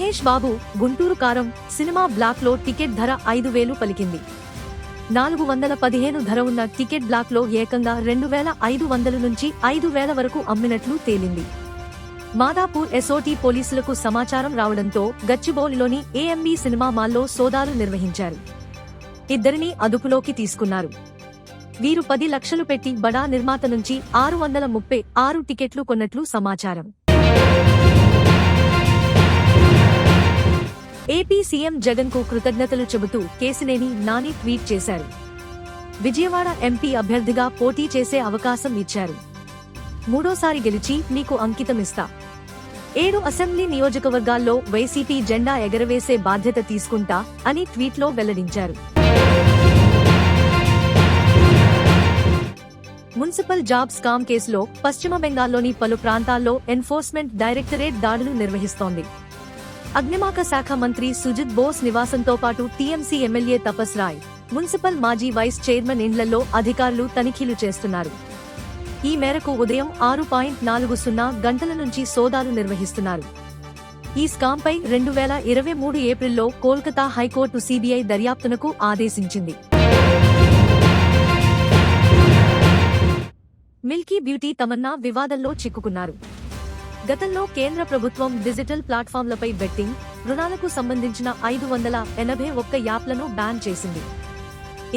మహేష్ బాబు గుంటూరు కారం cinema black లో ticket ధర 5,000 పలికింది. 415 ధర ఉన్న టికెట్ బ్లాక్ లో ఏకంగా 2,500 నుంచి 5,000 వరకు అమ్మినట్లు తేలింది. మాదాపూర్ ఎస్ఓటీ పోలీసులకు సమాచారం రావడంతో గచ్చిబౌలిలోని ఏఎంబీ సినిమా మాల్లో సోదాలు నిర్వహించారు. ఇద్దరిని అదుపులోకి తీసుకున్నారు. వీరు 10 లక్షలు పెట్టి బడా నిర్మాత నుంచి 636 టికెట్లు కొన్నట్లు సమాచారం. ఏపీ సీఎం జగన్ కు కృతజ్ఞతలు చెబుతూ కేశినేని నాని ట్వీట్ చేశారు. విజయవాడ ఎంపీ అభ్యర్థిగా పోటీ చేసే అవకాశం ఇచ్చారు. మూడోసారి గెలిచి మీకు అంకితమిస్తా. 7 అసెంబ్లీ నియోజకవర్గాల్లో వైసీపీ జెండా ఎగరవేసే బాధ్యత తీసుకుంటా అని ట్వీట్లో వెల్లడించారు. మున్సిపల్ జాబ్ స్కామ్ కేసులో పశ్చిమ బెంగాల్లోని పలు ప్రాంతాల్లో ఎన్ఫోర్స్మెంట్ డైరెక్టరేట్ దాడులు నిర్వహిస్తోంది. అగ్నిమాపక శాఖ మంత్రి సుజిత్ బోస్ నివాసంతో పాటు టీఎంసీ ఎమ్మెల్యే తపస్ రాయ్, మున్సిపల్ మాజీ వైస్ చైర్మన్ ఇండ్లలో అధికారులు తనిఖీలు చేస్తున్నారు. ఈ మేరకు ఉదయం 6:40 గంటల నుంచి సోదాలు నిర్వహిస్తున్నారు. ఈ స్కాంపై 2023 ఏప్రిల్లో కోల్కతా హైకోర్టు సీబీఐ దర్యాప్తునకు ఆదేశించింది. మిల్కీ బ్యూటీ తమన్నా వివాదంలో చిక్కుకున్నారు. గతంలో కేంద్ర ప్రభుత్వం డిజిటల్ ప్లాట్ఫామ్లపై బెట్టింగ్, రుణాలకు సంబంధించిన 581 యాప్లను బ్యాన్ చేసింది.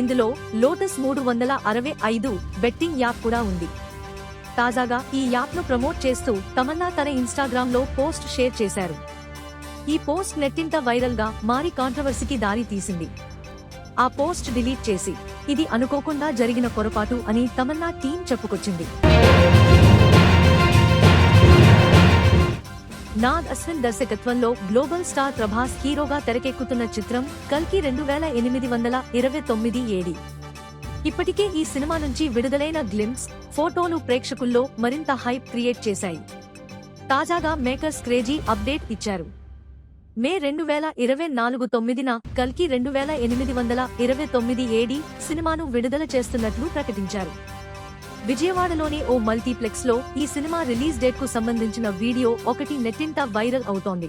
ఇందులో లోటస్ 365 బెట్టింగ్ యాప్ కూడా ఉంది. తాజాగా ఈ యాప్ను ప్రమోట్ చేస్తూ తమన్నా తన ఇన్స్టాగ్రామ్లో పోస్ట్ షేర్ చేశారు. ఈ పోస్ట్ నెట్టింట వైరల్ గా మారి కాంట్రవర్సీకి దారి తీసింది. ఆ పోస్ట్ డిలీట్ చేసి ఇది అనుకోకుండా జరిగిన పొరపాటు అని తమన్నా టీం చెప్పుకొచ్చింది. నాగ్ అశ్విన్ దర్శకత్వంలో గ్లోబల్ స్టార్ ప్రభాస్ హీరోగా తెరకెక్కుతున్న చిత్రం కల్కి 2829 ఏడి. ఇప్పటికే ఈ సినిమా నుంచి విడుదలైన గ్లింప్స్, ఫోటోలు ప్రేక్షకుల్లో మరింత హైప్ క్రియేట్ చేశాయి. తాజాగా మేకర్స్ క్రేజీ అప్డేట్ ఇచ్చారు. మే 2024 9న కల్కి 2829 ఏడి సినిమాను విడుదల చేస్తున్నట్లు ప్రకటించారు. విజయవాడలోని ఓ మల్టీప్లెక్స్ లో ఈ సినిమా రిలీజ్ డేట్ కు సంబంధించిన వీడియో ఒకటి నెట్టింట వైరల్ అవుతోంది.